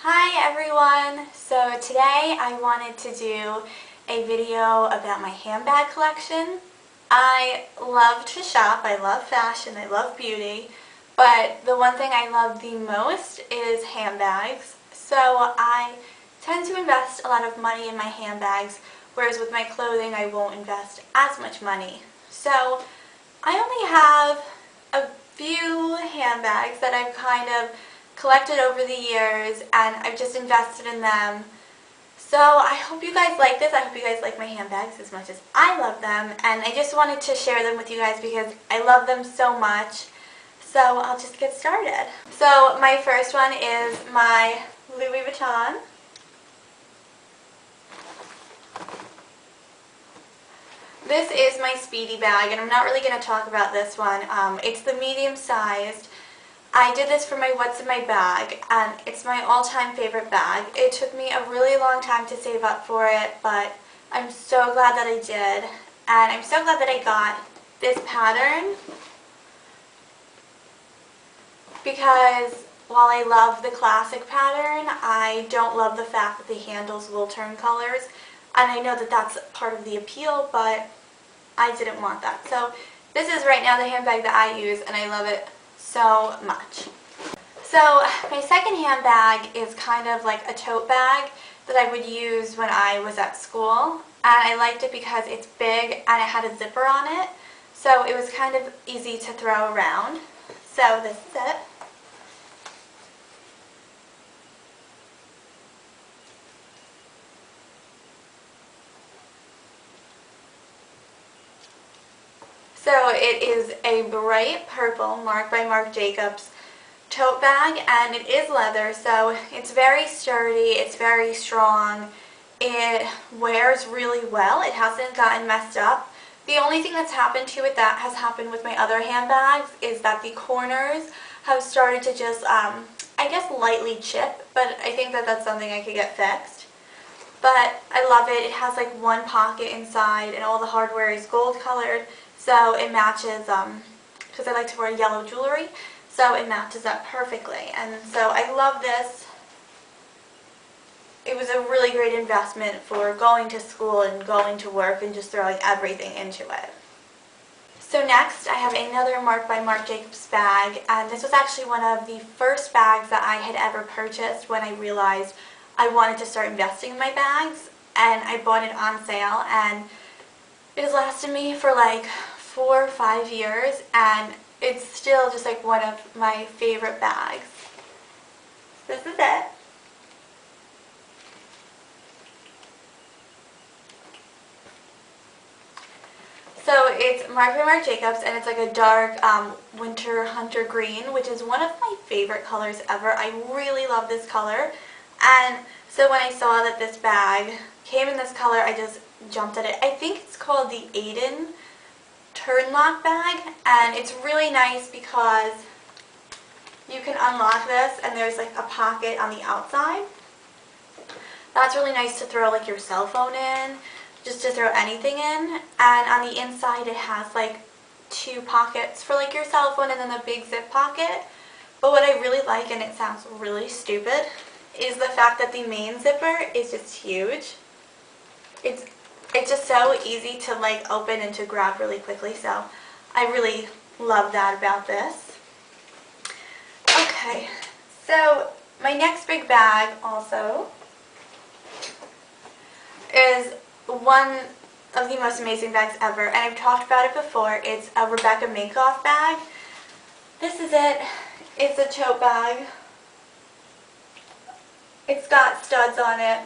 Hi everyone! So today I wanted to do a video about my handbag collection. I love to shop, I love fashion, I love beauty, but the one thing I love the most is handbags. So I tend to invest a lot of money in my handbags, whereas with my clothing I won't invest as much money. So I only have a few handbags that I've kind of collected over the years, and I've just invested in them. So I hope you guys like this. I hope you guys like my handbags as much as I love them, and I just wanted to share them with you guys because I love them so much. So I'll just get started. So my first one is my Louis Vuitton. This is my Speedy bag, and I'm not really going to talk about this one. It's the medium sized. I did this for my What's in My Bag, and it's my all-time favorite bag. It took me a really long time to save up for it, but I'm so glad that I did. And I'm so glad that I got this pattern because while I love the classic pattern, I don't love the fact that the handles will turn colors. And I know that that's part of the appeal, but I didn't want that. So this is right now the handbag that I use, and I love it so much. So my second handbag is kind of like a tote bag that I would use when I was at school, and I liked it because it's big and it had a zipper on it, so it was kind of easy to throw around. So this is it. So it is a bright purple Marc by Marc Jacobs tote bag, and it is leather, so it's very sturdy, it's very strong, it wears really well, it hasn't gotten messed up. The only thing that's happened to it that has happened with my other handbags is that the corners have started to just, I guess lightly chip, but I think that that's something I could get fixed. But I love it. It has like one pocket inside, and all the hardware is gold colored, so it matches, because I like to wear yellow jewelry, so it matches up perfectly. And so I love this. It was a really great investment for going to school and going to work and just throwing everything into it. So next I have another Marc by Marc Jacobs bag, and this was actually one of the first bags that I had ever purchased when I realized I wanted to start investing in my bags, and I bought it on sale, and it has lasted me for like 4 or 5 years, and it's still just like one of my favorite bags. This is it. So it's Marc by Marc Jacobs, and it's like a dark winter hunter green, which is one of my favorite colors ever. I really love this color, and so when I saw that this bag came in this color, I just jumped at it. I think it's called the Aiden Turnlock bag, and it's really nice because you can unlock this and there's like a pocket on the outside. That's really nice to throw like your cell phone in, just to throw anything in. And on the inside it has like 2 pockets for like your cell phone and then a big zip pocket. But what I really like, and it sounds really stupid, is the fact that the main zipper is just huge. It's just so easy to like open and to grab really quickly, so I really love that about this. Okay, so my next big bag also is one of the most amazing bags ever, and I've talked about it before. It's a Rebecca Minkoff bag. This is it. It's a tote bag. It's got studs on it.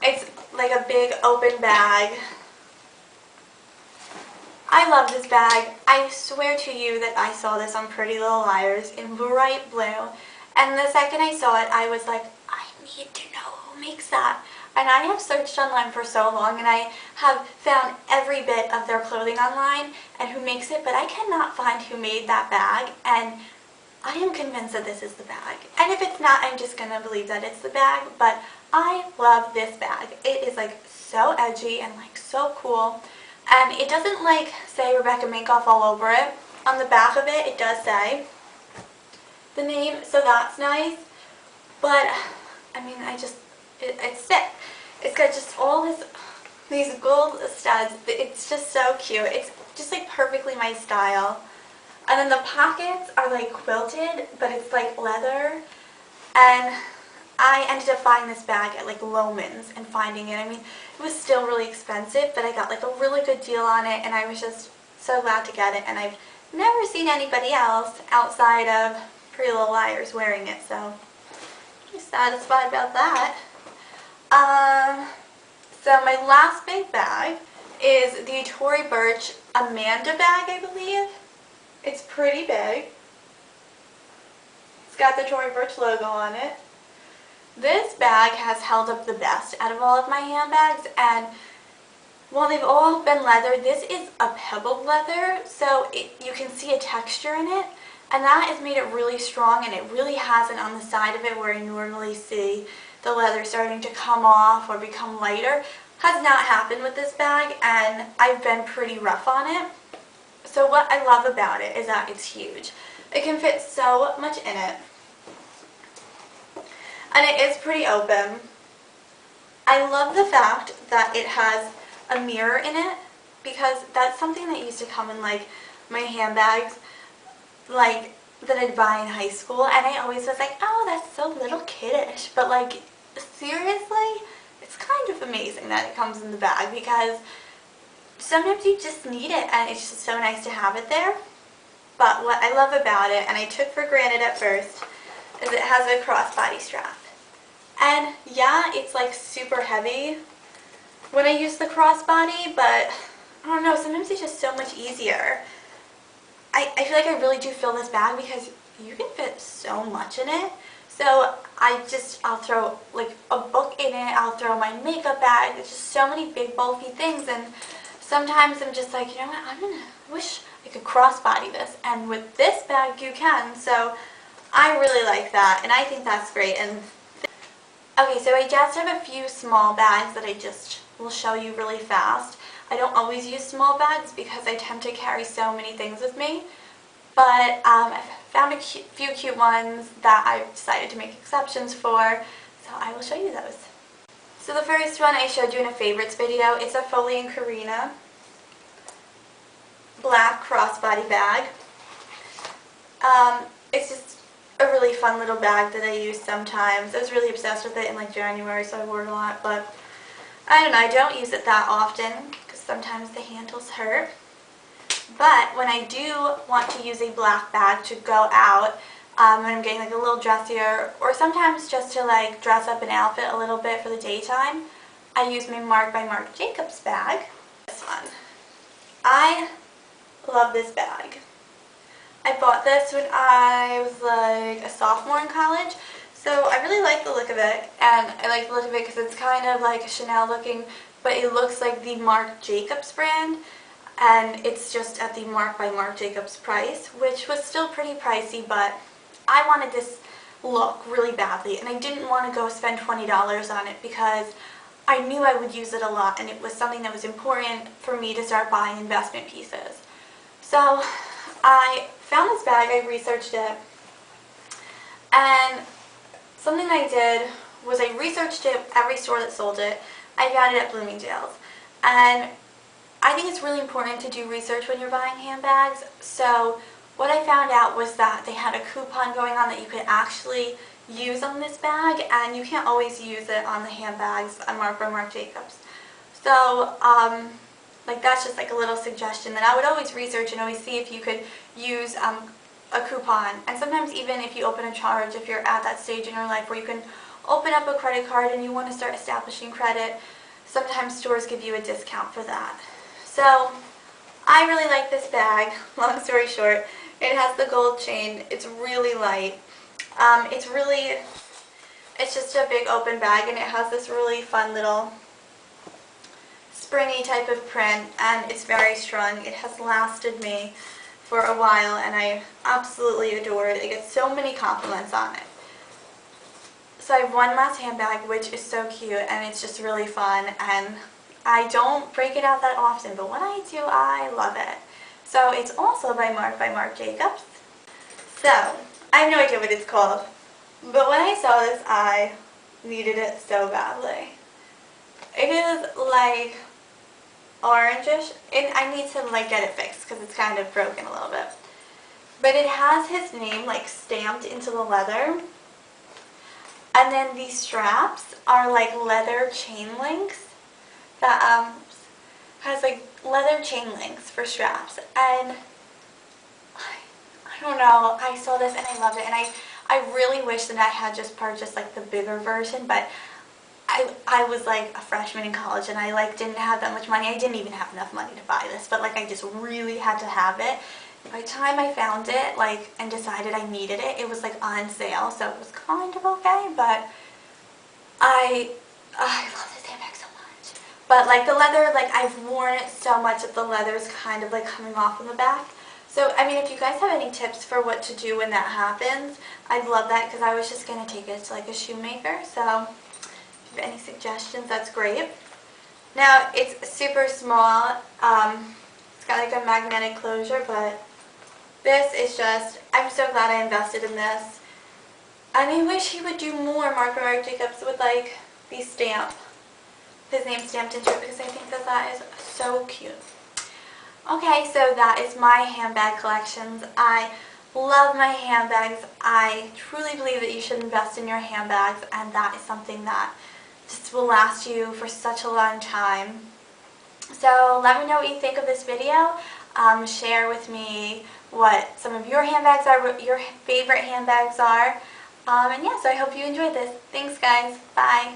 It's like a big open bag. I love this bag. I swear to you that I saw this on Pretty Little Liars in bright blue, and the second I saw it I was like, I need to know who makes that. And I have searched online for so long, and I have found every bit of their clothing online and who makes it, but I cannot find who made that bag, and I am convinced that this is the bag. And if it's not, I'm just going to believe that it's the bag, but I love this bag. It is like so edgy and like so cool, and it doesn't like say Rebecca Minkoff all over it. On the back of it, it does say the name, so that's nice. But, I mean, it's sick. It's got just all these gold studs. It's just so cute. It's just like perfectly my style. And then the pockets are like quilted, but it's like leather. And I ended up buying this bag at like Loehmann's and finding it. I mean, it was still really expensive, but I got like a really good deal on it, and I was just so glad to get it. And I've never seen anybody else outside of Pretty Little Liars wearing it, so I'm satisfied about that. So my last big bag is the Tory Burch Amanda bag, I believe. It's pretty big. It's got the Tory Burch logo on it. This bag has held up the best out of all of my handbags, and while they've all been leather, this is a pebbled leather, so you can see a texture in it, and that has made it really strong, and it really hasn't on the side of it where I normally see the leather starting to come off or become lighter. Has not happened with this bag, and I've been pretty rough on it. So what I love about it is that it's huge. It can fit so much in it. And it is pretty open. I love the fact that it has a mirror in it, because that's something that used to come in like my handbags, like that I'd buy in high school, and I always was like, oh, that's so little kiddish. But like, seriously, it's kind of amazing that it comes in the bag, because sometimes you just need it, and it's just so nice to have it there. But what I love about it, and I took for granted at first, is it has a crossbody strap. And yeah, it's like super heavy when I use the crossbody, but I don't know, sometimes it's just so much easier. I feel like I really do feel this bag because you can fit so much in it. So I'll throw like a book in it, I'll throw my makeup bag, there's just so many big bulky things, and sometimes I'm just like, you know what, I wish I could crossbody this, and with this bag you can, so I really like that, and I think that's great. And okay, so I just have a few small bags that I just will show you really fast. I don't always use small bags because I tend to carry so many things with me, but I've found a few cute ones that I've decided to make exceptions for, so I will show you those. So the first one I showed you in a favorites video, it's a Foley & Carina black crossbody bag. It's just a really fun little bag that I use sometimes. I was really obsessed with it in like January, so I wore it a lot, but I don't know, I don't use it that often because sometimes the handles hurt. But when I do want to use a black bag to go out, when I'm getting like a little dressier, or sometimes just to like dress up an outfit a little bit for the daytime, I use my Marc by Marc Jacobs bag. This one. I love this bag. I bought this when I was like a sophomore in college, so I really like the look of it, and I like the look of it because it's kind of like Chanel looking, but it looks like the Marc Jacobs brand, and it's just at the Marc by Marc Jacobs price, which was still pretty pricey, but I wanted this look really badly, and I didn't want to go spend $20 on it because I knew I would use it a lot, and it was something that was important for me to start buying investment pieces. So I found this bag, I researched it, and something I did was I researched it, every store that sold it. I found it at Bloomingdale's, and I think it's really important to do research when you're buying handbags. So what I found out was that they had a coupon going on that you could actually use on this bag, and you can't always use it on the handbags on Marc by Marc Jacobs. So like that's just like a little suggestion that I would always research and always see if you could use a coupon. And sometimes even if you open a charge, if you're at that stage in your life where you can open up a credit card and you want to start establishing credit, sometimes stores give you a discount for that. So I really like this bag. Long story short, it has the gold chain. It's really light. It's just a big open bag, and it has this really fun little springy type of print, and it's very strong. It has lasted me for a while, and I absolutely adore it. I get so many compliments on it. So I have one last handbag, which is so cute, and it's just really fun, and I don't break it out that often, but when I do, I love it. So it's also by Marc Jacobs. So I have no idea what it's called. But when I saw this, I needed it so badly. It is like orangish, and I need to like get it fixed because it's kind of broken a little bit. But it has his name like stamped into the leather. And then these straps are like leather chain links that has like leather chain links for straps. And I don't know, I saw this and I loved it, and I really wish that I had just purchased like the bigger version, but I was like a freshman in college and I like didn't have that much money. I didn't even have enough money to buy this, but like I just really had to have it. By the time I found it like and decided I needed it, it was like on sale, so it was kind of okay, but I love this handbag so much. But like the leather, like I've worn it so much that the leather is kind of like coming off in the back. So, I mean, if you guys have any tips for what to do when that happens, I'd love that because I was just going to take it to like a shoemaker. So, if you have any suggestions, that's great. Now, it's super small. It's got like a magnetic closure, but this is just, I'm so glad I invested in this. And I wish he would do more Marc Jacobs with like the stamp, his name stamped into it, because I think that that is so cute. Okay, so that is my handbag collections. I love my handbags. I truly believe that you should invest in your handbags, and that is something that just will last you for such a long time. So let me know what you think of this video. Share with me what some of your handbags are, what your favorite handbags are. And yeah, so I hope you enjoyed this. Thanks guys. Bye.